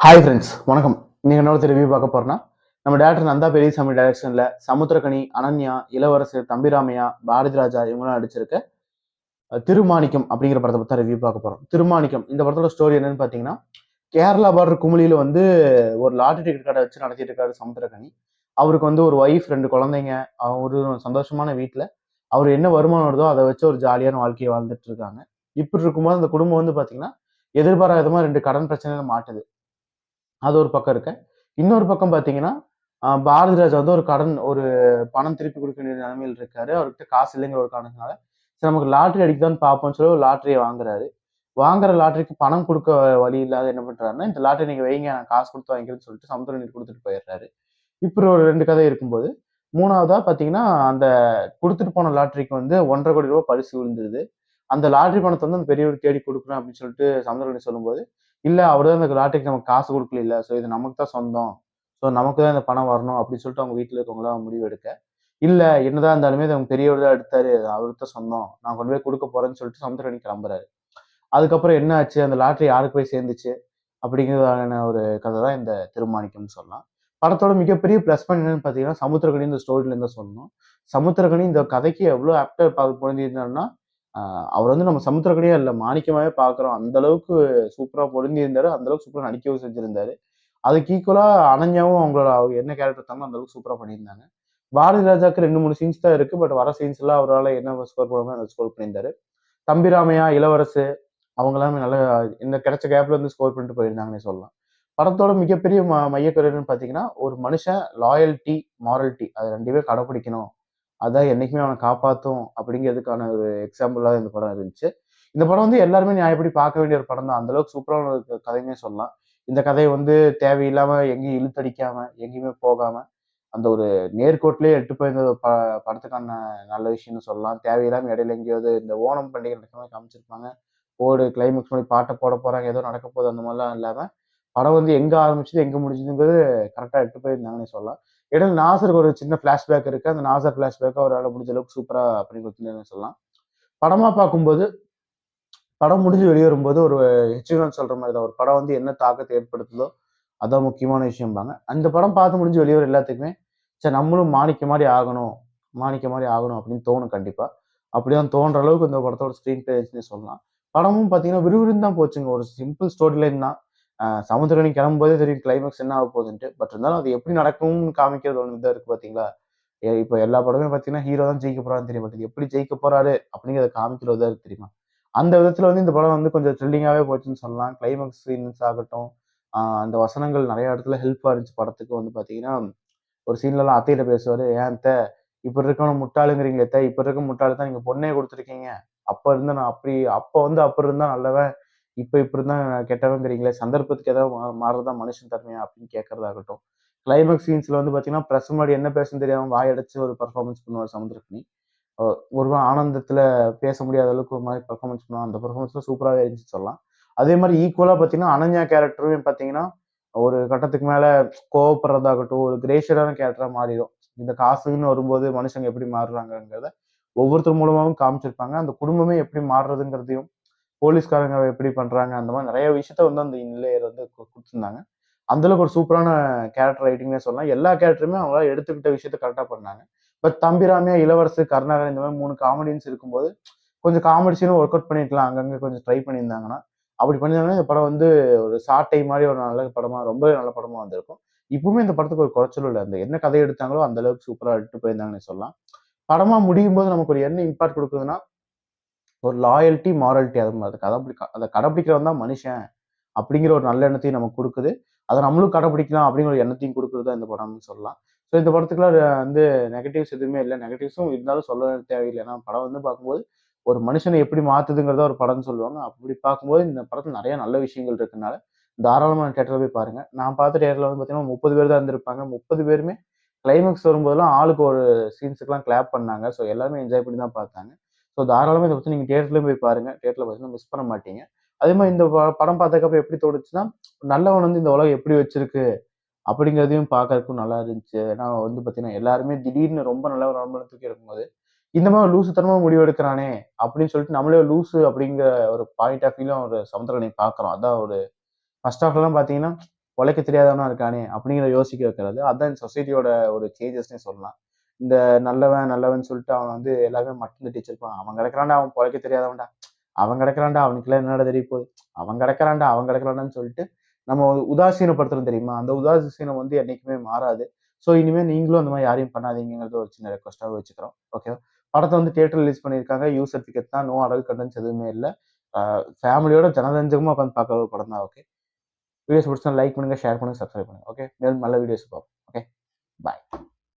Hi friends, வணக்கம். இன்னைக்கு என்ன ரிவ்யூ பார்க்க போறோம்னா, நம்ம டேரக்டர் நந்தா பெரியசாமி டைரக்ஷன்ல சமுத்திரக்கனி, அனன்யா, இளவரசு, தம்பிராமையா, பாரதி ராஜா இவங்களாம் நடிச்சிருக்க திருமாணிக்கம் அப்படிங்கிற படத்தை பத்தி ரிவ்யூ பார்க்க போறோம். திருமாணிக்கம் இந்த படத்தோட ஸ்டோரி என்னன்னு பாத்தீங்கன்னா, கேரளா பார்டர் குமுளியில வந்து ஒரு லாட்டரி டிக்கெட் கடை வச்சு நடத்திட்டு இருக்காரு சமுத்திரக்கனி. அவருக்கு வந்து ஒரு ஒய்ஃப், 2 குழந்தைங்க, ஒரு சந்தோஷமான வீட்டுல அவர் என்ன வருமானம் வருதோ அதை வச்சு ஒரு ஜாலியான வாழ்க்கையை வாழ்ந்துட்டு இருக்காங்க. இப்படி இருக்கும்போது அந்த குடும்பம் வந்து பாத்தீங்கன்னா, எதிர்பாராத விதமா 2 கடன் பிரச்சனையில மாட்டுது. அது ஒரு பக்கம் இருக்க. இன்னொரு பக்கம் பார்த்தீங்கன்னா, பாரதி ராஜா வந்து ஒரு பணம் திருப்பி குடுக்க வேண்டிய நிலைமையில இருக்காரு. அவர்கிட்ட காசு இல்லைங்கிற ஒரு காரணத்தினால, சரி நமக்கு லாட்டரி அடிக்குதான்னு பார்ப்போம்ன்னு சொல்லி ஒரு லாட்டரிய வாங்குறாரு. வாங்குற லாட்டரிக்கு பணம் குடுக்க வழி இல்லாத என்ன பண்றாருன்னா, இந்த லாட்டரி நீங்க வைங்க நான் காசு குடுத்து வாங்கிக்கிறேன்னு சொல்லிட்டு சமுத்திரக்கனிக்கு குடுத்துட்டு போயிடுறாரு. இப்படி ஒரு 2 கதை இருக்கும்போது, 3வதா பார்த்தீங்கன்னா, அந்த குடுத்துட்டு போன லாட்டரிக்கு வந்து ரூ. 1,50,00,000 பரிசு விழுந்துருது. அந்த லாட்டரி பணத்த வந்து அந்த பெரியவருக்கு தேடி குடுக்குறேன் அப்படின்னு சொல்லிட்டு சமுத்திரக்கனி சொல்லும்போது, இல்ல அவரு தான் இந்த லாட்டரிக்கு நமக்கு காசு குடுக்கலைல்ல. சோ இது நமக்கு தான் சொந்தம். சோ நமக்கு தான் இந்த பணம் வரணும் அப்படின்னு சொல்லிட்டு அவங்க வீட்ல இருக்கவங்கலாம் முடிவு எடுக்க, இல்ல என்னதான் இருந்தாலுமே இது அவங்க பெரியவர் தான் எடுத்தாரு. அவருக்கு தான் சொந்தம். நான் கொண்டு போய் குடுக்க போறேன்னு சொல்லிட்டு சமுத்திரக்கனி கிளம்புறாரு. அதுக்கப்புறம் என்ன ஆச்சு? அந்த லாட்டரி யாருக்கு போய் சேர்ந்துச்சு? அப்படிங்கிறதான ஒரு கதை தான் இந்த திருமாணிக்கம்னு சொல்லலாம். படத்தோட மிகப்பெரிய பிளஸ் பாயிண்ட் என்னன்னு பார்த்தீங்கன்னா, சமுத்திரக்கனி இந்த ஸ்டோரியில தான் சொல்லணும். சமுத்திரக்கனி இந்த கதைக்கு எவ்வளோ ஆப்டா பொருந்தியிருந்தாருன்னா, அ அவர் வந்து நம்ம சமுத்திரக்கனியா இல்ல, மாணிக்கமாவே பார்க்குறோம். அந்த அளவுக்கு சூப்பரா பொருந்தியிருந்தாரு. அந்த அளவுக்கு சூப்பரா நடிக்கவும் செஞ்சிருந்தாரு. அதுக்கு ஈக்குவலா அனன்யாவும் அவங்க என்ன கேரக்டர் எடுத்தாங்களோ அந்த அளவுக்கு சூப்பரா பண்ணியிருந்தாங்க. பாரதி ராஜாக்கு 2, 3 சீன்ஸ் தான் இருக்கு. பட் வர சீன்ஸ்லாம் அவரால என்ன ஸ்கோர் பண்ண முடியுமோ அத ஸ்கோர் பண்ணியிருந்தாரு. தம்பிராமையா, இளவரசு அவங்க எல்லாமே நல்லா இந்த கிடைச்ச கேப்ல இருந்து ஸ்கோர் பண்ணிட்டு போயிருந்தாங்கன்னே சொல்லலாம். படத்தோட மிகப்பெரிய மையக்கரு என்னன்னு பார்த்தீங்கன்னா, ஒரு மனுஷன் லாயல்டி, மாரல்டி அது 2மே கடைப்பிடிக்கணும். அதான் என்னைக்குமே அவன காப்பாத்தும் அப்படிங்கிறதுக்கான ஒரு எக்ஸாம்பிளா இந்த படம் இருந்துச்சு. இந்த படம் வந்து எல்லாருமே நியாயப்படி பார்க்க வேண்டிய ஒரு படம் தான். அந்த அளவுக்கு சூப்பரான ஒரு கதைன்னே சொல்லலாம். இந்த கதைய வந்து தேவையில்லாம எங்கேயும் இழுத்தடிக்காம, எங்கேயுமே போகாம, அந்த ஒரு நேர்கோட்டிலேயே எட்டு போயிருந்த படத்துக்கான நல்ல விஷயம்னு சொல்லலாம். தேவையில்லாம இடையில எங்கேயாவது இந்த ஓணம் பண்டிகை நடக்கிற மாரி காமிச்சிருப்பாங்க. கிளைமாக்ஸ் மாரி பாட்ட போட போறாங்க, ஏதோ நடக்க போகுது அந்த மாரிலாம் இல்லாம, படம் வந்து எங்க ஆரம்பிச்சது, எங்க முடிஞ்சதுங்கிறது கரெக்ட்டா எட்டு போயிருந்தாங்கன்னே சொல்லலாம். இடையில நாசருக்கு ஒரு சின்ன ஃபிளாஷ்பேக் இருக்கு. அந்த நாசர் ஃபிளாஷ்பேக்க அவரால முடிஞ்ச அளவுக்கு சூப்பரா பண்ணி குடுத்துருந்தாருன்னு சொல்லலாம். படமா பார்க்கும்போது, படம் முடிஞ்சு வெளிய வரும்போது ஒரு எச்சுகன்னு சொல்ற மாரி தான். ஒரு படம் வந்து என்ன தாக்கத்த ஏற்படுத்துதோ, அதான் முக்கியமான விஷயம்பாங்க. அந்த படம் பார்த்து முடிஞ்சு வெளிய வர எல்லாத்துக்குமே, ச்சே நம்மளும் மாணிக்கம் மாரி ஆகணும், மாணிக்கம் மாரி ஆகணும் அப்படின்னு தோணும் கண்டிப்பா. அப்படிதான் தோன்ற அளவுக்கு இந்த படத்தோட ஸ்க்ரீன் பிளே இருந்துச்சுன்னே சொல்லலாம். படமும் பார்த்தீங்கன்னா, விறுவிறுன்னு தான் போச்சுங்க. ஒரு சிம்பிள் ஸ்டோரி லைன் தான். சமுத்திரக்கனி கிளம்பும்போதே தெரியும் கிளைமாக்ஸ் என்ன ஆகப்போகுதுன்ட்டு. பட் இருந்தாலும் அது எப்படி நடக்கும்னு காமிக்கிறது ஒண்ணு தான் இருக்கு பார்த்தீங்களா? இப்ப எல்லா படமுமே பார்த்தீங்கன்னா, ஹீரோ தான் ஜெயிக்க போறாருன்னு தெரியும். பட் இது எப்படி ஜெயிக்க போறாரு அப்படிங்கிறத காமிக்கிறது தான் இருக்கு தெரியுமா? அந்த விதத்துல வந்து இந்த படம் வந்து கொஞ்சம் த்ரில்லிங்காவே போச்சுன்னு சொல்லலாம். கிளைமாக்ஸ் சீன்ஸ் ஆகட்டும், அந்த வசனங்கள் நெறைய இடத்துல ஹெல்ப்பா இருந்துச்சு படத்துக்கு வந்து பார்த்தீங்கன்னா, ஒரு சீன்லலாம் அத்தைட்ட பேசுவாரு. "ஏன் அத்தை இப்படி இருக்கவன முட்டாளுங்கிறீங்களே அத்தை, இப்படி இருக்க முட்டாளுக்கு தான் நீங்க பொண்ணே குடுத்துருக்கீங்க. அப்ப இருந்த நான் அப்படி அப்ப வந்து அப்படி இருந்தா நல்லவன், இப்ப இப்படி இருந்தா கெட்டவங்கிறீங்களே, சந்தர்ப்பத்துக்கு ஏதாவது மாறுறது தான் மனுஷன் தன்மையா?" அப்படின்னு கேட்கறதாகட்டும். கிளைமாக்ஸ் சீன்ஸ்ல வந்து பார்த்தீங்கன்னா, பிரஸ் முன்னாடி என்ன பேசணும்னு தெரியாம வாய் அடைச்சு ஒரு பெர்ஃபார்மன்ஸ் பண்ணுவாரு சமுத்திரக்கனி. அ ஒரு ஆனந்தத்துல பேச முடியாத அளவுக்கு ஒரு மாரி பெர்ஃபார்மன்ஸ் பண்ணுவாங்க. அந்த பெர்ஃபார்மன்ஸ்லாம் சூப்பராவே இருந்துச்சுன்னு சொல்லலாம். அதே மாரி ஈக்குவலா பார்த்தீங்கன்னா, அனன்யா கேரக்டருமே பார்த்தீங்கன்னா, ஒரு கட்டத்துக்கு மேல கோவப்படுறதாகட்டும், ஒரு கிரேஷியஸான கேரக்டரா மாறிரும். இந்த காசுன்னு வரும்போது மனுஷங்க எப்படி மாறுறாங்கங்கிறத ஒவ்வொருத்தர் மூலமாவும் காமிச்சிருப்பாங்க. அந்த குடும்பமே எப்படி மாறுறதுங்கிறதையும், போலீஸ்காரங்க எப்படி பண்றாங்க, அந்த மாரி நெறைய விஷயத்த வந்து அந்த இன்லேயர் வந்து குடுத்திருந்தாங்க. அந்த அளவுக்கு ஒரு சூப்பரான கேரக்டர் ரைட்டிங்னே சொல்லலாம். எல்லா கேரக்டருமே அவங்களால எடுத்துக்கிட்ட விஷயத்த கரெக்ட்டா பண்ணாங்க. பட் தம்பிராமையா, இளவரசு, கருணாகரன் இந்த மாரி 3 காமெடியன்ஸ் இருக்கும்போது, கொஞ்சம் காமெடி சீனும் ஒர்க் அவுட் பண்ணியிருக்கலாம். அங்கங்க கொஞ்சம் ட்ரை பண்ணியிருந்தாங்கன்னா. அப்படி பண்ணியிருந்தாங்கன்னா, இந்த படம் வந்து ஒரு சாட்டை மாரி ஒரு நல்ல படமா ரொம்பவே நல்ல படமா வந்திருக்கும். இப்பவுமே இந்த படத்துக்கு ஒரு குறைச்சலும் இல்ல. அந்த என்ன கதை எடுத்தாங்களோ, அந்த அளவுக்கு சூப்பரா எடுத்துட்டு போயிருந்தாங்கன்னே சொல்லலாம். படமா முடியும்போது நமக்கு ஒரு என்ன இம்பாக்ட் குடுக்குதுன்னா, ஒரு லாயல்டி, மாரல்டி அது அத அத கடைபிடிக்கிறவன் தான் மனுஷன். அப்படிங்கிற ஒரு நல்ல எண்ணத்தையும் நமக்கு குடுக்குது. அத நம்மளும் கடைபிடிக்கலாம் அப்படிங்கிற ஒரு எண்ணத்தையும் குடுக்குறது தான் இந்த படம்னு சொல்லலாம். ஸோ இந்த படத்துக்குலாம் வந்து நெகட்டிவ்ஸ் எதுவுமே இல்ல. நெகட்டிவ்ஸும் இருந்தாலும் சொல்ல தேவையில்ல. ஏன்னா படம் வந்து பார்க்கும்போது, ஒரு மனுஷன எப்படி மாத்துதுங்கிறத ஒரு படம்னு சொல்லுவாங்க. அப்படி பார்க்கும்போது இந்த படத்துல நெறைய நல்ல விஷயங்கள் இருக்கனால, தாராளமா தியேட்டர்ல போய் பாருங்க. நான் பார்த்த தியேட்டர்ல வந்து பார்த்தீங்கன்னா 30 பேர் தான் இருந்திருப்பாங்க. 30 பேருமே கிளைமாக்ஸ் வரும்போதெல்லாம் ஆளுக்கு ஒரு சீன்ஸுக்குலாம் கிளாப் பண்ணாங்க. ஸோ எல்லாருமே என்ஜாய் பண்ணி தான் பார்த்தாங்க. ஸோ தாராளமா இத பத்தி நீங்க தியேட்டர்லயும் போய் பாருங்க. தியேட்டர்ல பார்த்தீங்கன்னா மிஸ் பண்ண மாட்டீங்க. அதே மாரி இந்த படம் பார்த்ததுக்கப்புறம் எப்படி தோணுச்சுன்னா, நல்லவன் வந்து இந்த உலகம் எப்படி வச்சிருக்கு? அப்படிங்கிறதையும் பார்க்கறதுக்கும் நல்லா இருந்துச்சு. ஏன்னா வந்து பார்த்தீங்கன்னா, எல்லாருமே திடீர்னு ரொம்ப நல்லவன் நல்லவன்னு தூக்கி இருக்கும்போது, இந்த மாரி லூசுத்தனமா முடிவு எடுக்கிறானே! அப்படின்னு சொல்லிட்டு நம்மளே லூசு அப்படிங்கிற ஒரு பாயிண்ட் ஆஃப் வியூல ஒரு சமுத்திரக்கனிய பார்க்குறோம். அதான் ஒரு ஃபர்ஸ்ட் ஹாஃப்லலாம் பார்த்தீங்கன்னா, பொழைக்க தெரியாதவனா இருக்கானே அப்படிங்கிற யோசிக்க வைக்கிறது. அதான் சொசைட்டியோட ஒரு சேஞ்சஸ்னே சொல்லலாம். இந்த நல்லவன் நல்லவன் சொல்லிட்டு அவன் வந்து எல்லாருமே மட்டம் தட்டி வச்சிருப்பான். அவன் கிடக்குறான்டா, அவன் பொழைக்க தெரியாதவன்டா. அவன் கிடக்குறான்டா, அவனுக்குலாம் என்னடா தெரிய போகுது. அவன் கிடக்குறான்டா, அவன் கிடக்குறான்டான்னு சொல்லிட்டு நம்ம உதாசீனப்படுத்துறோம் தெரியுமா? அந்த உதாசீனம் வந்து என்னைக்குமே மாறாது. ஸோ இனிமே நீங்களும் அந்த மாரி யாரையும் பண்ணாதீங்கங்கிறது ஒரு சின்ன ரெக்வெஸ்ட்டாவே வச்சுக்கிறோம். ஓகேவா? படத்த வந்து தியேட்டர்ல ரிலீஸ் பண்ணியிருக்காங்க. யூ சர்டிஃபிகேட் தான். நோ அடல்ட் கன்டென்ட்ஸ் எதுவுமே இல்ல. அ ஃபேமிலியோட ஜனரஞ்சகமா உட்காந்து பார்க்குற ஒரு படம் தான். ஓகே. வீடியோஸ் பிடிச்சா லைக் பண்ணுங்க, ஷேர் பண்ணுங்க, சப்ஸ்கிரைப் பண்ணுங்க. ஓகே. மேலும் நல்ல வீடியோஸ் பார்ப்போம். ஓகே. பாய்.